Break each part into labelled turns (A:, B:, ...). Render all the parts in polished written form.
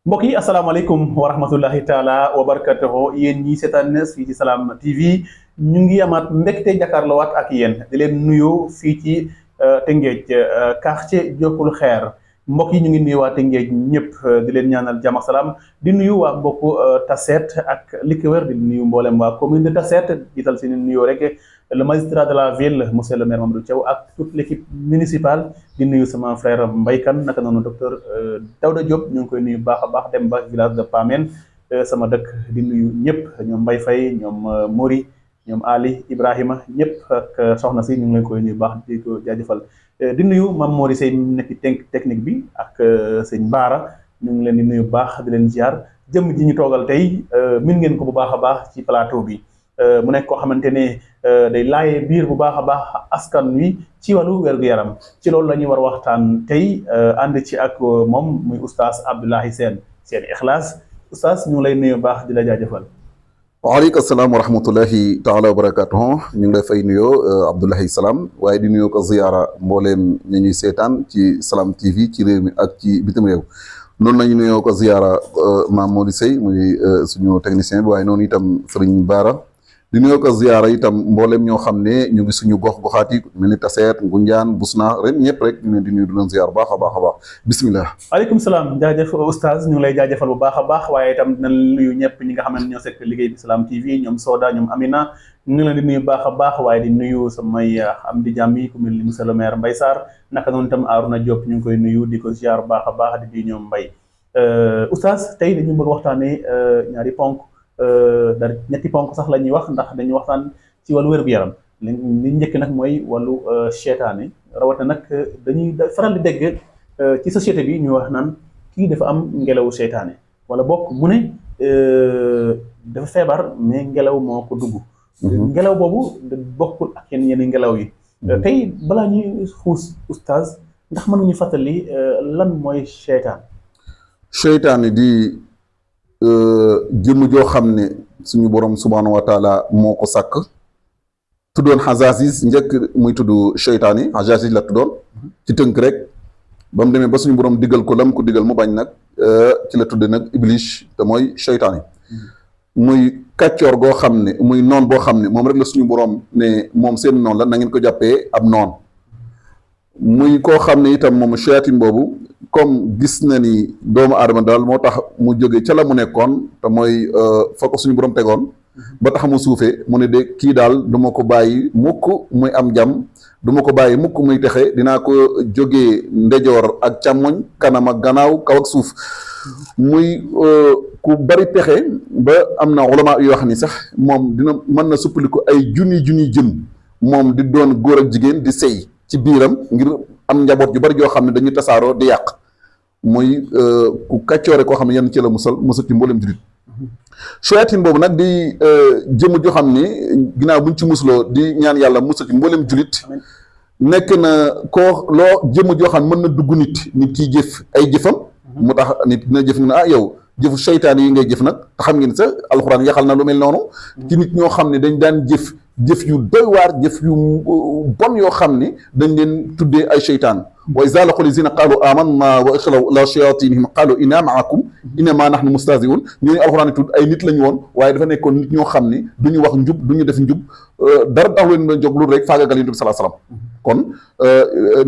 A: mbokk yi asalaamaaleykum wa rahmatullahi taala wa barakatuhu yéen ñi seetaan fii ci Salam TV ñu ngi amaat mbégte jàkkaarloowaat ak yéen di leen nuyu fii ci Tëngéej quartier Jokkul Xeer mbokk yi ñu ngi nuyu waa Tëngéej ñëpp di leen ñaanal jàmm ak salaam di nuyu waa mbokku Tassette ak li ko wër di nuyu mboolem waa commune de Tassette jiital seen nuyoo rek le magistrat de la ville monsieur le maire Mamadou Thiaw ak toute l'équipe municipale di nuyu sama frère Mbaye Kane naka noonu docteur Daouda Diop ñu ngi koy nuyu baax a baax dem ba village de Pamène sama dëkk di nuyu ñëpp ñoom Mbaye Faye ñoom Mori ñoom Ali Ibrahima ñëpp ak soxna si ñu ngi leen koy nuyu baax di ko jaajëfal di nuyu Mame Mori Sey nekk ci technique bi ak sëñ Baara ñu ngi leen di nuyu baax di leen ziar jëm ji ñu toogal tey min ngeen ko bu baax a baax ci plateau bi mu nekk koo xamante ne day laayee biir bu baax a baax askan wi ci wàllu wér-gu-yaram ci loolu la ñuy war waxtaan tey ànd ci ak moom muy oustaz Abdoulaye Sène Ikhlaas oustaz ñu ngi lay nuyu baax di la jaajëfal.
B: waaleykum salaam wa rahmatullahi taala wa barakatuh ñu ngi lay fay nuyoo Abdoulaye Salam waaye di nuyoo ko ziyaara mbooleem ñi ñuy seetaan ci Salam TV ci réew mi ak ci bitim réew noonu lañu nuyoo ko ziyaara Mame Mody Sey muy suñu technicien bi waaye noonu itam Serigne Bara di nuyoo ko ziyaara itam mbooleem ñoo xam ne ñu ngi suñu gox-goxaat yi mel ni Tassette Ngoundiane Bousna ren ñëpp rek ñu leen di nuyu di leen ziyaar baax a baax a baax bismillah.
A: waaleykum salaam jaajëf oustaz ñu ngi lay jaajëfal bu baax a baax waaye itam dinañ nuyu ñëpp ñi nga xam ne ñoo sekk liggéey bi Salam TV ñoom Soda ñoom Amina ñu ngi leen di nuyu baax a baax waaye di nuyu samay am di jàmm yi ku mel ni monsieur le maire Mbaye Sarr naka noonu itam Arouna Diop ñu ngi koy nuyu di ko ziyaar baax a baax di ñoom Mbaye oustaz tey dañu bëgg waxtaanee ñaari ponk dar ñetti ponk sax la ñuy wax ndax dañuy waxtaan ci wàllu wér-gu-yaram li njëkk nag mooy wàllu seytaane rawatina nag dañuy faral di dégg ci société bi ñu wax naan kii dafa am ngelawu seytaane wala bokk mu ne dafa feebar mais ngelaw moo ko dugg ngelaw boobu bokkul ak yenn ngelaw yi tey balaa ñuy xuus oustaz ndax mënuñu fàttali lan mooy
B: seytaane di jëmm joo xam ne suñu borom subhaanahu wa taala moo ko sàkk tuddoon Hazasis njëkk muy tudd seytaane Hazasis la tuddoon ci tënk rek ba mu demee ba suñu borom diggal ko lam ko diggal mu bañ nag ci la tudde nag Iblis te mooy seytaane muy kàccoor goo xam ne muy noon boo xam ne moom rek la suñu borom ne moom seen noon la na ngeen ko jàppee ab noon muy koo xam ne itam moom seytaane boobu comme gis na ni doomu aadama daal moo tax mu jóge ca la mu nekkoon te mooy fa ko suñu borom tegoon ba tax mu suufee mu ne de kii daal du ma ko bàyyi mukk muy am jàmm du ma ko bàyyi mukk muy texe dinaa ko jógee ndejoor ak càmmoñ kanam ak gannaaw kaw ak suuf muy ku bari pexe ba am na ulama yoo xam ni sax moom dina mën na suppaliku ay junni jëm moom di doon góor ak jigéen di sëy ci biiram ngir am njaboot yu bari yoo xam ne dañuy tasaaroo di yàq muy ku kàccoore koo xam ne yenn ci la musal ci mboolem julit seytaane boobu nag di jëmm joo xam ne ginnaaw buñ ci musloo di ñaan yàlla musal ci mboolem julit nekk na koo loo jëmm joo xam ne mën na dugg nit kiy jëf ay jëfam mu tax nit dina jëf ne yow jëfu seytaane yi ngay jëf nag te xam ngeen sax alxuraan yaxal na lu mel noonu ci nit ñoo xam ne dañ daan jëf yu doy waar jëf yu bon yoo xam ne dañ leen tuddee ay seytaan wa izaa laqul lazina qaalu amanna wa ixlaw ila shayatinihim qaalu inna maakum innama nahnu mustahzi'un ñooñu alxuraan tudd ay nit lañu woon waaye dafa nekkoon nit ñoo xam ne du ñu wax njub du ñu def njub dara tax leen la jóg lu rek faagagal Yonent bi sallallahu alayhi wasallam kon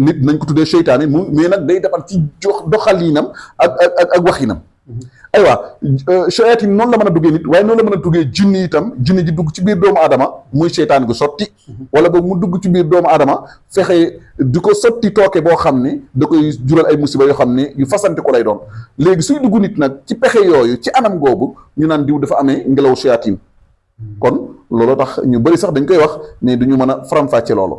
B: nit nañ ko tuddee seytaane mu mais nag day defar ci doxalinam ak waxinam aywa seytaane noonu la mën a duggee nit waaye noonu la mën a duggee jinni itam jinni ji dugg ci biir doomu aadama muy seytaane gu sotti wala boog mu dugg ci biir doomu aadama fexe di ko sotti tooke boo xam ne da koy jural ay musiba yoo xam ne yu fasante ko lay doon léegi suy dugg nit nag ci pexe yooyu ci anam googu ñu naan diw dafa amee ngelaw seytaane kon loolu tax ñu bëri sax dañ koy wax mais du ñu mën a faram-fàcce loolu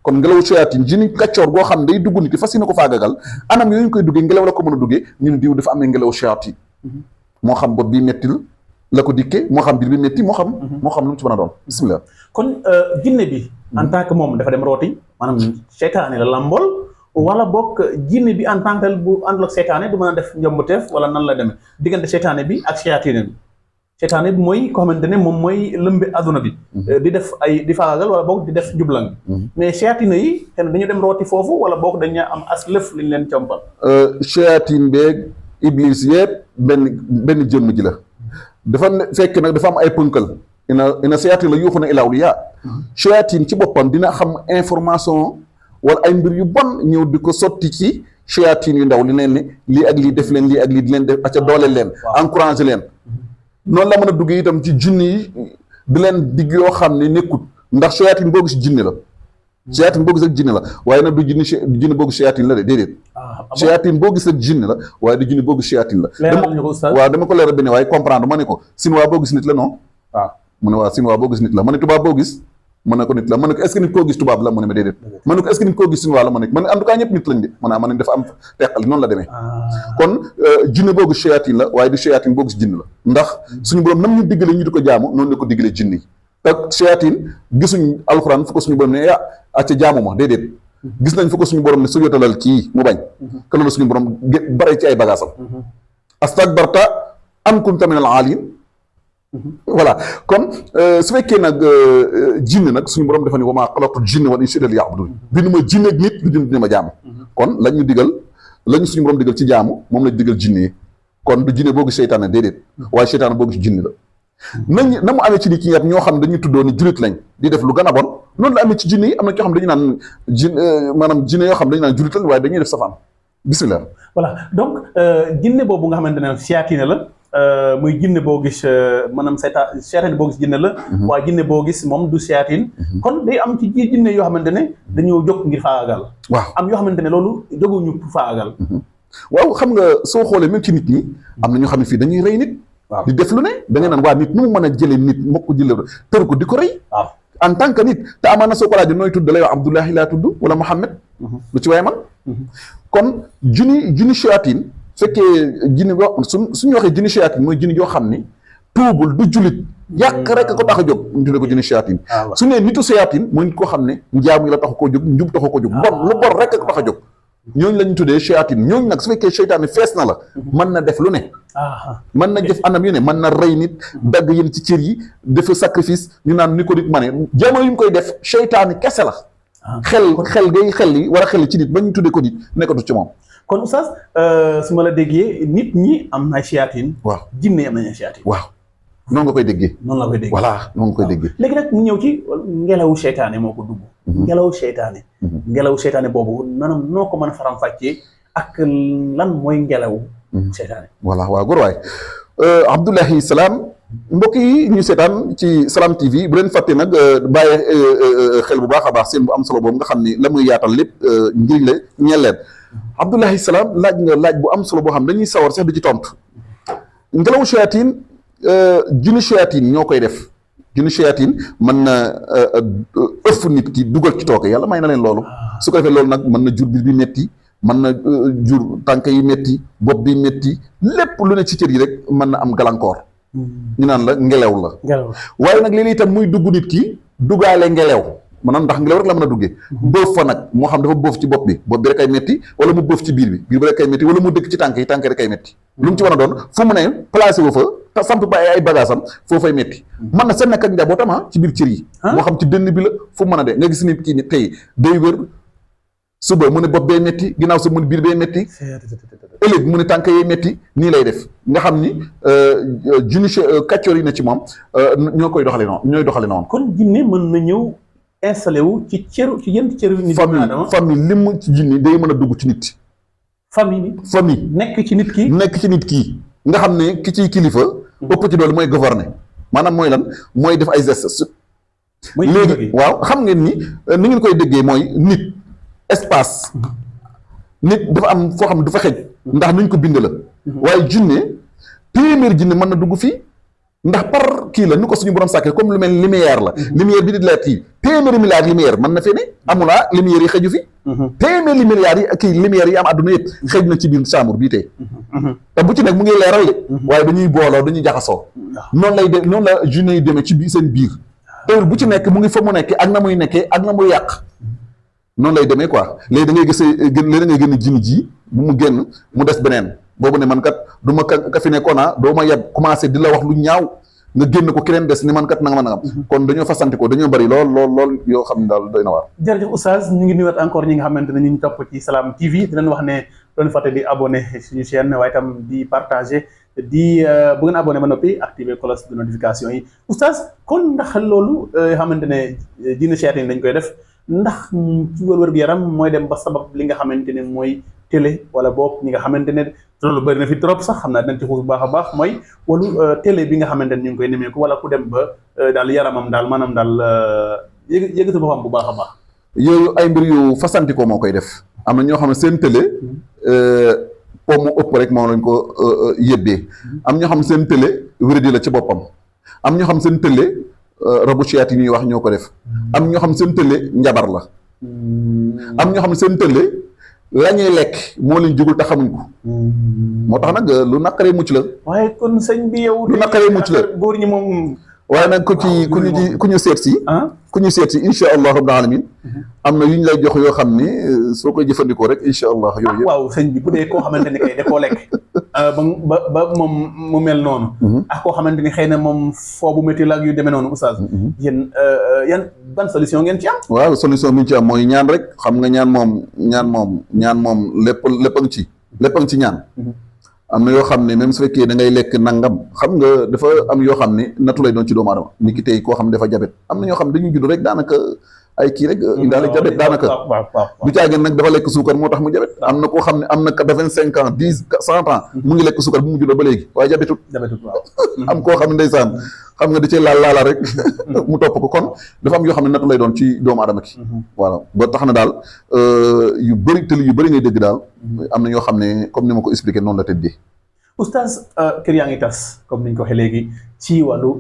B: kon ngelaw seytaane jinni kàccoor goo xam ne day dugg nit fas yéene ko faagagal anam yooyu ñu koy duggee ngelaw la ko mën a duggee ñu ne diw dafa amee ngelaw seytaane moo xam bopp bi metti la ko dikkee moo xam biir bi metti moo xam lu mu ci mën a doon bismillah
A: kon jinne bi en tant que moom dafa dem rooti maanaam seytaane la lambool wala bokk jinne bi en tant que bu àndul ak seytaane du mën a def njombuteef wala nan la demee diggante seytaane bi ak seytaane bi seytaane bi mooy ko xamante ne moom mooy lëmbe adduna bi di def ay di faagagal wala boog di def njublang mais seytaane yi xëy na dañu dem rooti foofu wala boog dañu am as lëf liñ leen compal
B: seytaane beeg iblis yëpp benn jëmm ji la dafa fekk nag dafa am ay pënkal ina shayatin la yuuxuna ila awliya shayatin ci boppam dina xam information wala ay mbir yu bon ñëw di ko sotti ci shayatin yu ndaw li leen ne lii ak lii def leen lii ak lii di leen def acca dooleel leen encouragé leen noonu la mën a duggee itam ci jinne yi di leen digg yoo xam ne nekkut ndax shayatin boo gis jinne la shayatin boo gis ak jinne la waaye nag du jinne boo gis shayatin la de déedéet shayatin boo gis ak jinne la waaye du jinne boo gis shayatin la waaw dama ko leeral benn waaye comprendre ma ne ko sinwaa boo gis nit la non waaw mu ne waaw sinwaa boo gis nit la ma ne tubaab boo gis ma ne ko nit la ma ne ko est-ce que nit koo gis tubaab la mu ne ma déedéet ma ne ko est-ce que nit koo gis sinwaa la ma ne en tout cas ñëpp nit lañ de ma ne dafa am teqal noonu la demee kon jinne boo gis shayatin la waaye du shayatin boo gis jinne la ndax suñu borom nam ñu diggale ñu di ko jaamu noonu la ko diggale jinne yi te shayatin gisuñ alxuraan fu ko suñu borom ne acca jaamu ma déedéet gis nañ fu ko suñu borom ne su yotalal kii mu bañ que loolu suñu borom bare ci ay bagaasam astakbarta am kunta minal aalin voilà kon su fekkee nag jinne nag suñu borom dafa ni wa maa xalaqtul jinna wal insa illa liya'budun bi nu ma jinne ak nit lu dina ma jaamu kon lañ ñu digal lañu suñu borom digal ci jaamu moom lañ digal jinne yi kon du jinne boo gis seytaane déedéet waaye seytaane boo gis jinne la na mu amee ci nit ñi ñoo xam dañuy tuddoo ni julit lañ di def lu gën a bon noonu la amee ci jinne yi am na ñoo xam dañu naan maanaam jinne yoo xam dañu naan julit lañ waaye dañuy def safaan bismillah
A: voilà donc jinne boobu nga xamante ne shayatin la muy jinne boo gis maanaam shayatin boo gis jinne la waaye jinne boo gis moom du shayatin kon day am ci jinne yoo xamante ne dañoo jóg ngir faagagal
B: waaw am
A: yoo xamante ne loolu jóguñu pour faagagal
B: waaw xam nga soo xoolee même ci nit ñi am na ñoo xam ne fii dañuy rey nit di def lu ne da ngay naan waa nit nu mu mën a jëlee nit moo ko jëlee tër ko di ko rey en tant que nit te amaana soo ko laajee nooy tudd da lay wax Abdullahi laa tudd wala Muhammad lu ci waaye man kon junni shayatin fekkee jinni suñu waxee jinni shayatin mooy jinni yoo xam ni tuubul du julit yàq rek ko tax a jóg ñu tuddee ko jinni shayatin su ne nitu shayatin mooy nit koo xam ne njaamu yi la taxu koo jóg njub taxu ko jóg bon lu bon rek ko tax a jóg ñooñu la ñu tuddee shayatin ñooñu nag su fekkee seytaane fees na la mën na def lu ne mën na def anam yu ne mën na rey nit dagg yéen ci cër yi def sacrifice ñu naan ni ko nit ma ne jamono yu mu koy def seytaane kese la xel gay xel yi war a xel ci nit ba ñu tuddee ko nit nekkatu ci moom
A: kon oustaz su ma la déggee nit ñi am na shayatin
B: waaw
A: jinne am nañu shayatin
B: waaw noonu nga koy déggee
A: noonu la koy déggee
B: voilà noonu nga koy déggee
A: léegi nag ñu ñëw ci ngelawu seytaane moo ko dugg ngelawu seytaane boobu maanaam noo ko mën a faram-fàccee ak lan mooy ngelawu seytaane
B: voilà waaw góor waay Abdoulahi Salam mbokk yi ñu seetaan ci Salam TV bu leen fàtte nag bàyyi xel bu baax a baax seen bu am solo boobu nga xam ni la muy yaatal lépp njëriñ la ñeel leen Abdoulahi Salam laaj nga laaj bu am solo boo xam dañuy sawar sax di ci tontu ngelawu shayatin jinni shayatin ñoo koy def jinni shayatin mën na ëff nit ki dugal ci tooke yàlla may na leen loolu su ko defee loolu nag mën na jur biir bi metti mën na jur tànk yi metti bopp bi metti lépp lu ne ci cër yi rek mën na am gàllankoor ñu naan la ngelaw la waaye nag léeg-léeg itam muy dugg nit ki duggaale ngelaw maanaam ndax ngelaw rek la mën a duggee bëf fa nag moo xam dafa bëf ci bopp bi rek ay metti wala mu bëf ci biir bi rek ay metti wala mu dëkk ci tànk yi rek ay metti lu mu ci mën a doon fu mu ne placé wu fa samp ba ay bagaasam foofay metti mën na sa nekk ak njabootam ci biir cër yi moo xam ci dënn bi la fu mu mën a de nga gis nit ki ni tey day wër suba mu ne bopp bee metti ginnaaw sa mu ne biir bee metti ëllëg mu ne tànk yee metti nii lay def nga xam ni junni kàccoor yi ne ci moom ñoo koy doxale noonu ñooy doxale noonu
A: kon jinne mën na ñëw installé wu ci yenn cëru nit
B: famille li mu ci jinni day mën a dugg ci nit
A: famille nekk ci nit kii nga xam ne ki ciy kilifa ëpp ci doole mooy gouverner maanaam mooy lan mooy def ay gestes léegi waaw xam ngeen ni ngeen koy déggee mooy nit espace nit dafa am foo xam ne du fa xej ndax nuñ ko bind la waaye jinne téeméer jinne mën na dugg fii ndax par kii la nu ko suñu borom sàkkee comme lu mel ni lumière la lumière bi di leer kii téeméeri milliards lumière mën na fee ne amulaa lumière yi xëju fi téeméeri milliards yi kii lumière yi am àdduna yëpp xëj na ci biir chambre bii tey te bu ci nekk mu ngi leeral de waaye dañuy booloo dañuy jaxasoo noonu la jinne yi demee ci biir seen biir te bu ci nekk mu ngi fa mu nekkee ak na muy nekkee ak na muy yàq noonu lay demee quoi léegi da ngay gis léegi da ngay génn jinni ji bu mu génn mu des beneen boobu ne man kat du ma ka fi nekkoona doo ma yeb commencé di la wax lu ñaaw nga génn ko keneen des ni man kat nanga ma nangam kon dañoo fasante ko dañoo bari lool yoo xam ne daal doy na waar jërëjëf oustaz ñu ngi nuyuwaat encore ñi nga xamante ne ñu ngi topp ci Salam TV di leen wax ne doon fàtte di abonné suñu chaîne waaye itam di partager di bu ngeen abonné ba noppi activer cloche de notification yi oustaz kon ndax loolu xamante ne dina seetaan dañ koy def ndax ci wër-wër bi yaram mooy dem ba sabab li nga xamante ne mooy télé wala boog ñi nga xamante ne loolu bëri na fi trop sax xam naa dinañ ci xuus bu baax a baax mooy wala télé bi nga xamante ne ñu ngi koy nemeeku wala ku dem ba daal yaramam daal maanaam daal yëgatu boppam bu baax a baax.
B: yooyu ay mbir yu fasantikoo moo koy def am na ñoo xam ne seen télé po mu ëpp rek moo lañ ko yëbbee am ñoo xam ne seen télé wéradi la ci boppam am ñoo xam seen télé rabu ciyaat yi ñuy wax ñoo ko def am ñoo xam seen télé njabar la am ñoo xam seen télé la ñuy lekk moo leen jugul te xamuñ ko moo tax nag lu naqaree mucc la
A: waaye kon sëñ bi yow
B: lu naqaree mucc la
A: góor ñi moom
B: waaye nag ku ñu seet si ku ñu seet si incha allah rabbil alamin am na yu ñu lay jox yoo xam ni soo koy jëfandikoo rek incha allah yooyu yëpp
A: waaw sëñ bi bu dee koo xamante ni kay da koo lekk ba moom mu mel noonu ak koo xamante ni xëy na moom foo bu métti la ak yu demee noonu oustaz yéen yan ban solution ngeen ci am
B: waaw solution bi ñu ci am mooy ñaan rek xam nga ñaan moom lépp a ngi ci ñaan am na yoo xam ne même su fekkee da ngay lekk nangam xam nga dafa am yoo xam ne nattu lay doon ci doomu aadama ni ki tey koo xam ne dafa jabet am na ñoo xam ne dañuy judd rek daanaka ay kii rek indaale jabet daanaka du caageen nag dafa lekk suukar moo tax mu jabet am na koo xam ne am na 85 ans 10 100 ans mu ngi lekk suukar bu mu juddoo ba léegi waaye jabetut am koo xam ne ndeysaan xam nga da cee laala rek mu topp ko kon dafa am yoo xam ne nattu lay doon ci doomu aadama ki voilà ba tax na daal yu bëri tëli yu bëri ngay dégg daal am na yoo xam ne comme ni ma ko expliqué noonu la tëddee
A: oustaz kër yaa ngi tas comme niñ ko waxee léegi ci wàllu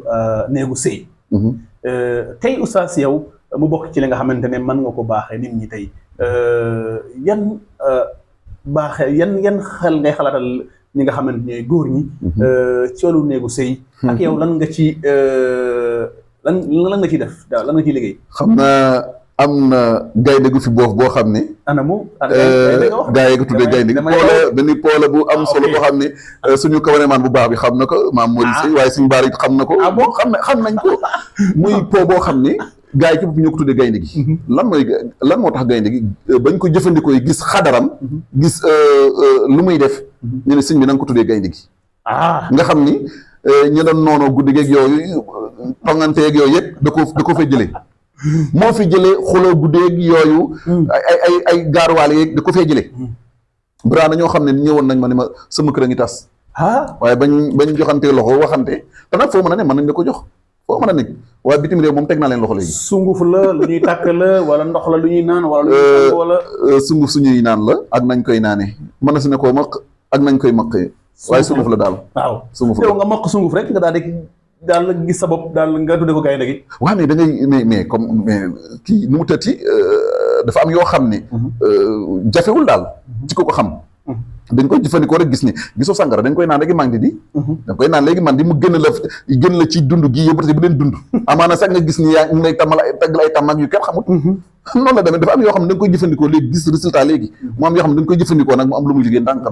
A: néegu sëy tey oustaz yow mu bokk ci li nga xamante ne mën nga ko baaxee nit ñi tey yan baaxee yan xel ngay xalaatal ñi nga xamante ñooy góor ñi ci wàllu néegu sëy ak yow lan nga ci lan nga ciy def daal lan nga ciy liggéey
B: xam naa am na gaynde gu fi boof boo xam ne
A: anamu
B: gaa yi ko tuddee gaynde gi benn poola bu am solo boo xam ne suñu cameraman bu baax bi xam na ko maam Mori Sey waaye suñu baar it xam na ko xam nañ ko muy po boo xam ne gaa yi ci bopp ñoo ko tuddee gaynde gi lan moo tax gaynde gi bañ ko jëfandikoo yi gis xadaram gis lu muy def ñu ne sëñ bi na nga ko tuddee gaynde gi nga xam ni ñu doon noonoo guddi geeg yooyu tonganteeg yooyu yëpp da ko fay jëlee moo fi jëlee xuloo guddeeg yooyu ay gaaruwaale yeeg da ko fee jëlee baraana ñoo xam ne ñëwoon nañ ma ne ma sama kër a ngi tas waaye bañ joxantee loxo waxante te nag foo mën a ne mën nañ la ko jox foo mën a nekk waaye bitim réew moom teg naa leen loxo léegi
A: sunguf la lu ñuy tàkk la wala ndox la lu ñuy naan wala lu ñuy wala
B: sunguf suñuy naan la ak nañ koy naanee mën na su ne koo maq ak nañ koy maqee waaye sunguf la daal
A: waaw
B: sunguf la
A: yow nga maq sunguf rek nga daal gis sa bopp daal nga tudde ko gaynde gi
B: waaw mais da ngay mais comme kii nu mu tëtti dafa am yoo xam ne jafewul daal ci ko xam dañ koy jëfandikoo rek gis ni gisoo sàngara dañ koy naan léegi mandi di dañ koy naan léegi mandi mu gën la ci dund gi yëpp bu leen dund amaana sax nga gis ni yaa ngi lay taggal ay tàmm ak yu kenn xamut noonu la demee dafa am yoo xam ne da nga koy jëfandikoo léegi gis résultat léegi mu am yoo xam ne da nga koy jëfandikoo nag mu am lu muy liggéey ndànk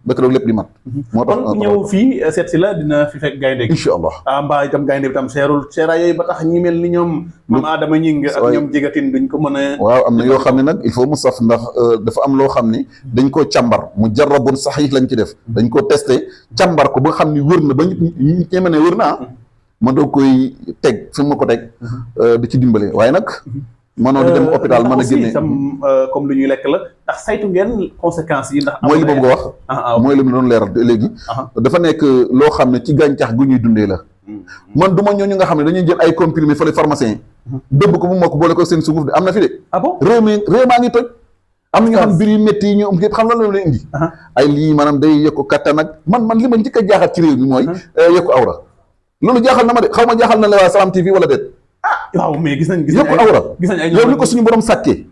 B: ba keroog lépp di mat moo tax
A: kon ñëw fii seet si la dina fi fekk gaynde gi
B: incha allah
A: mbaa itam gaynde bi tam seeraay yooyu ba tax ñi mel ni ñoom maam Adama ñing ak ñoom jigatin duñ ko mën a
B: waaw am na yoo xam ne nag il faut mu saf ndax dafa am loo xam ni dañ koo càmbar mu jarrabun saxiix lañ ci def dañ ko testé càmbar ko ba xam ni wër na ba ñu ñeme ne wër na ma doo koy teg fi ma ko teg di ci dimbale waaye nag mënoo di dem hôpital mën a génne
A: itam comme lu ñuy lekk la ndax saytu ngeen conséquences yi ndax
B: mooy li boobu nga wax mooy li mu doon leeral léegi dafa nekk loo xam ne ci gàncax gu ñuy dundee la man du ma ñooñu nga xam ne dañuy jël ay comprimés fële pharmacien dëbb ko bu mokk boole ko seen sunguf de am na fi de réew maa ngi toj am na ñoo xam biir yu métti yi ñu yëpp xam lan la leen indi ay lii maanaam day yokku kattan ak man li ma njëkk a jaaxal ci réew mi mooy yokku awra loolu jaaxal na ma de xaw ma jaaxal na la waa Salam TV wala déet
A: waaw mais gis nañ
B: yokku awra yow li ko suñu borom sàkkee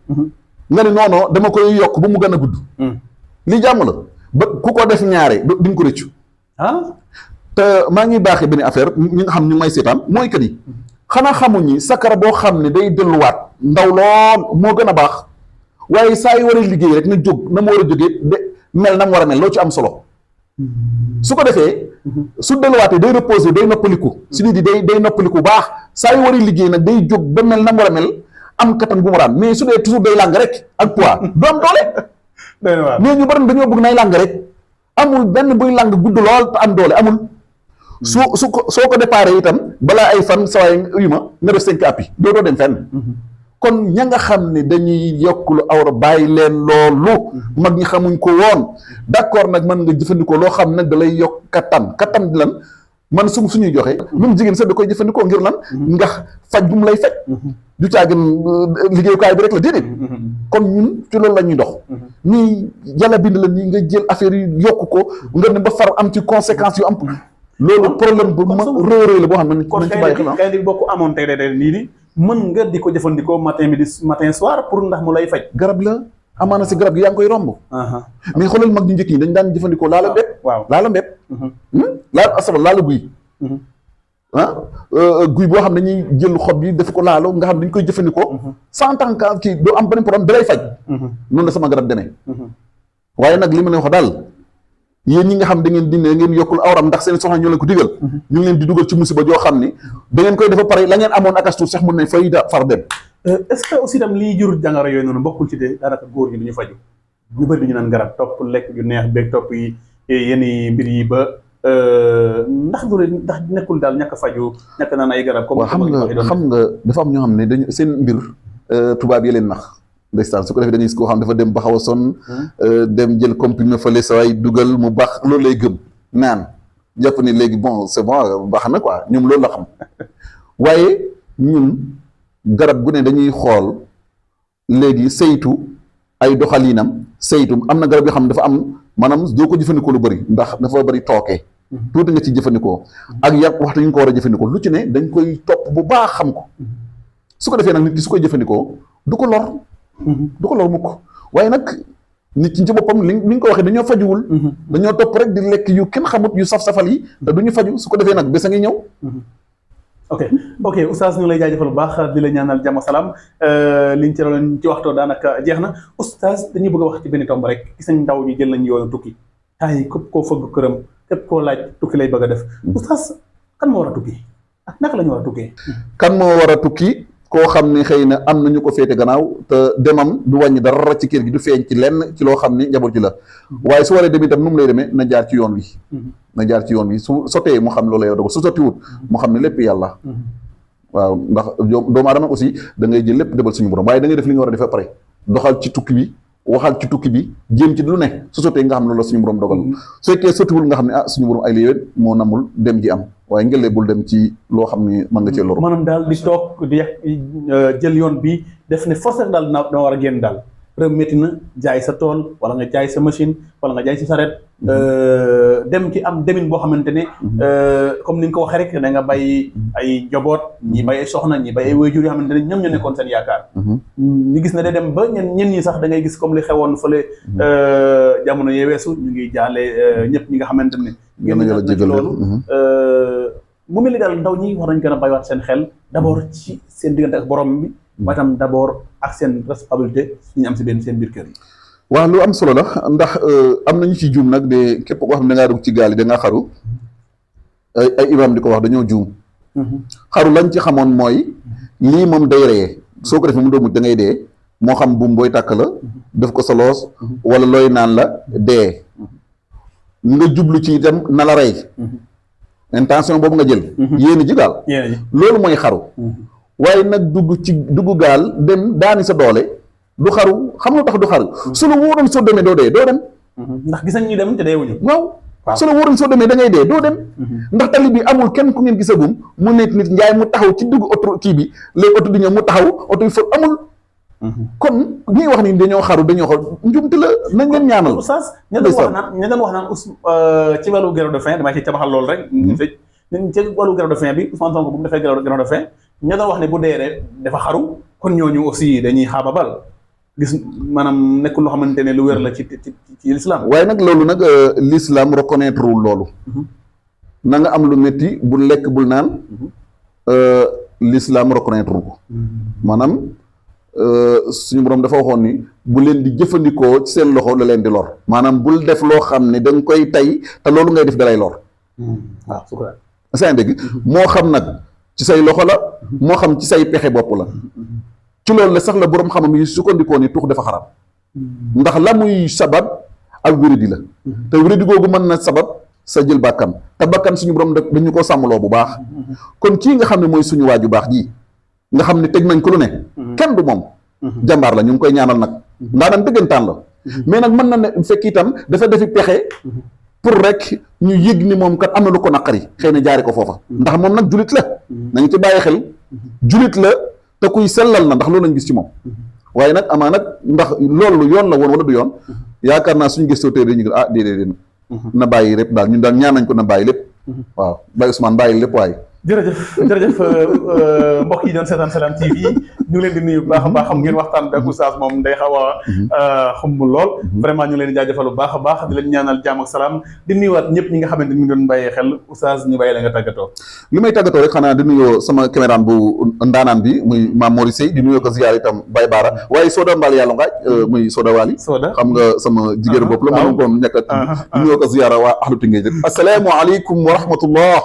B: nga ne non dama koy yokk ba mu gën a gudd lii jàmm la ba ku ko def ñaare di nga ko rëccu te maa ngi baaxee benn affaire ñi nga xam ñu may seetaan mooy que ni xanaa xamuñ ni sakara boo xam ne day delluwaat ndaw lool moo gën a baax waaye saa yu war a liggéey rek na jóg na mu war a jógee de mel na mu war a mel loo ci am solo su ko defee su delluwaatee day reposer day noppaliku si nit yi day noppaliku baax saa yu war a liggéey nag day jóg ba mel na mu war a mel am kattan bu mu raan mais su dee toujours day làng rek ak poids du am doole mais ñu bari dañoo bëgg nay lang rek amul benn buy lang gudd lool te am doole amul soo ko déparé itam balaa ay fan sawaay uyu ma nga def 5 appuis doo dem fenn kon ña nga xam ne dañuy yokk lu awra bàyyi leen loolu mag ñi xamuñ ko woon d'accord nag mën nga jëfandikoo loo xam nag da lay yokk kattan di lan man suñuy joxe même jigéen sax da koy jëfandikoo ngir lan ndax faj bu mu lay faj du caagin liggéeyukaay bi rek la déedéet kon ñun ci loolu la ñuy dox nii yàlla bind la nii nga jël affaire yi yokk ko nga ne ba far am ci conséquences yu am loolu problème bu ma réeréy la boo xam ne
A: kon kay di bokk amoon tey nii ni mën nga di ko jëfandikoo matin soir pour ndax mu lay faj
B: garab la amaana si garab gi yaa ngi koy romb mais xoolal mag ñu njëkk yi dañ daan jëfandikoo laala mbépp laala mbépp laala guy guy boo xam ne dañuy jël xob yi def ko laalo nga xam ne dañ koy jëfandikoo cent ans ka kii doo am benn problème da lay faj noonu la sama garab demee waaye nag li ma leen wax daal yéen ñi nga xam da ngeen di ne ngeen yokkul awram ndax seen soxna ñoo leen ko digal ñu ngi leen di dugal ci musiba joo xam ni da ngeen koy defa pare la ngeen amoon ak as tuut sax mën nañ fay far dem
A: est-ce que aussi tam liy jur jàngoro yooyu noonu bokkul ci de daanaka góor ñi du ñu faju ñu bëri ñu naan garab topp lekk yu neex beeg topp yi yenn mbir yi ba ndax nekkul daal ñàkk faju ñàkk naan ay garab comme
B: xam nga dafa am ñoo xam ne dañu seen mbir tubaab yi leen nax ndeysaan su ko defee da ngay gis koo xam dafa dem ba xaw a sonn dem jël comprimé fële saway dugal mu baax loolu lay gëm naan jàpp ni léegi bon c'est bon baax na quoi ñoom loolu la xam waaye ñun garab gu ne dañuy xool léegi saytu ay doxalinam saytu am na garab yoo xam ne dafa am maanaam doo ko jëfandikoo lu bëri ndax dafa bëri tooke tuuti nga ci jëfandikoo ak yàq waxtu ñu ko war a jëfandikoo lu ci ne dañ koy topp bu baax xam ko su ko defee nag nit ki su koy jëfandikoo du ko lor mukk waaye nag nit ci boppam li nga ko waxee dañoo fajuwul dañoo topp rek di lekk yu kenn xamut yu saf-safal yi te du ñu faju su ko defee nag bés a ngi ñëw
A: ok oustaz ñu lay jaajëfal bu baax di la ñaanal jàmm salaam liñ ci doon ci waxtoo daanaka jeex na oustaz dañuy bëgg a wax ci benn tomb rek gis nañ ndaw ñi jël nañ yoonu tukki ay képp koo fëgg këram képp koo laaj tukki lay bëgg a def oustaz kan moo war a tukki ak naka la ñu war a tukkee
B: kan moo war a tukki koo xam ne xëy na am na ñu ko féete gannaaw te demam du wàññi dara ci kër gi du feeñ ci lenn ci loo xam ni njaboot ji la waaye su waree dem itam nu mu lay demee na jaar ci yoon wi su sotee mu xam loolu yow dogal su sottiwut mu xam ne lépp yàlla waaw ndax doomu aadama aussi da ngay jël lépp debal suñu borom waaye da ngay def li nga war a def ba pare doxal ci tukki bi waxal ci tukki bi jéem ci lu ne su sottee nga xam ne loolu la suñu borom dogal su fekkee sottiwul nga xam ne suñu borom ay léewén moo namul dem ji am waaye ngëlee bul dem ci loo xam ni mën nga cee loru
A: maanaam daal di toog di jël yoon bi def ne forcé daal dama war a génn daal preuve métti na jaay sa tool wala nga jaay sa machine wala nga jaay sa saret dem ci am demin boo xamante ne comme ni nga ko waxee rek da nga bàyyi ay njaboot ñi bàyyi ay soxna ñi bàyyi ay waajur yoo xamante ne ñoom ñoo nekkoon seen yaakaar ñu gis ne day dem ba ñen ñi sax da ngay gis comme li xewoon fële jamono yee weesu ñu ngi jaale ñëpp ñi nga xamante ne génn na ci loolu mu mel ni daal ndaw ñi war nañ gën a bàyyiwaat seen xel d'abord ci seen diggante ak borom bi waaye tam d'abord ak seen responsabilité ñu am si seen biir kër yi
B: waaw lu am solo la ndax am nañu ci juum nag de képp koo xam ne da ngaa dugg ci gaal yi da ngaa xaru ay imam di ko wax dañoo juum xaru lañ ci xamoon mooy lii moom day reye soo ko defee mu doo mucc da ngay dee moo xam buum booy tàkk la def ko sa loos wala looy naan la dee nga jublu ci itam na la rey intention boobu nga jël yéeni ji daal loolu mooy xaru waaye nag dugg gaal dem daani sa doole du xaru xam nga tax du xaru su la wóoroon soo demee doo dem
A: ndax gis nañ ñu dem te deewuñu
B: waaw su la wóoroon soo demee da ngay dee doo dem ndax tali bi amul kenn ku ngeen gisagum mu nekk nit njaay mu taxaw ci dugg oto kii bi léegi oto di ñëw mu taxaw oto bi fa amul kon ñuy wax ni dañoo xaru njumte la nañ leen ñaanal
A: oustaz ña doon wax naan ci wàllu grève de faim damay ci tabaxal loolu rek ci wàllu grève de faim bi Ousmane Sonko bu mu defee grève de faim ña doon wax ne bu dee rek dafa xaru kon ñooñu aussi dañuy xaababal gis maanaam nekkul loo xamante ne lu wér la ci l'islam
B: waaye nag loolu nag l'islam reconnaître wul loolu na nga am lu métti bul lekk bul naan l'islam reconnaître ko maanaam suñu borom dafa waxoon ni bu leen di jëfandikoo ci seen loxo la leen di lor maanaam bul def loo xam ne da nga koy tay te loolu ngay def dalay lor
A: waaw su ko
B: saa dégg moo xam nag ci say loxo la moo xam ci say pexe bopp la ci loolu la sax la borom xam-xam yi sukkandikoo ni tux dafa xaram ndax la muy sabab ak wéridi la te wéridi googu mën na sabab sa jël bàkkan te bàkkan suñu borom dañu ko sàmmaloo bu baax kon kii nga xam ne mooy suñu waaju baax ji nga xam ne teg nañ ko lu ne kenn du moom jàmbaar la ñu ngi koy ñaanal nag ndaanaan dëggantaan la mais nag mën na ne fekk itam dafa defi pexe pour rek ñu yëg ni moom kat am na lu ko naqari xëy na jaari ko foofa ndax moom nag julit la nañ ci bàyyi xel julit la te kuy sellal na ndax loolu lañ gis ci moom waaye nag amaa nag ndax loolu yoon la woon wala du yoon yaakaar naa suñu gëstoo tey dañu gën déedéet na bàyyi lépp daal ñun daal ñaan nañ ko na bàyyi lépp waaw Baye Ousmane bàyyi lépp waaye
A: jërëjëf mbokk yi doon seetaan Salam TV ñu ngi leen di nuyu bu baax a baax xam ngeen waxtaan bi ak oustaz moom day xaw a xumb lool vraiment ñu ngi leen di jaajëfal bu baax a baax di leen ñaanal jàmm ak salaam di nuyuwaat ñëpp ñi nga xamante ni ñu doon bàyyee xel oustaz ñu bàyyi la nga tàggatoo
B: li may tàggatoo rek xanaa di nuyoo sama caméraman bu ndaanaan bi muy Mame Mori Sey di nuyoo ko ziyaar itam Baye Baara waaye Soda Mbal yàlla ngaaj muy Soda Wali xam nga sama jigéen bopp la mënu koon ñàkk di nuyoo ko ziyaara waa ahlu Tëngéej rek assalaamu aleykum wa rahmatullah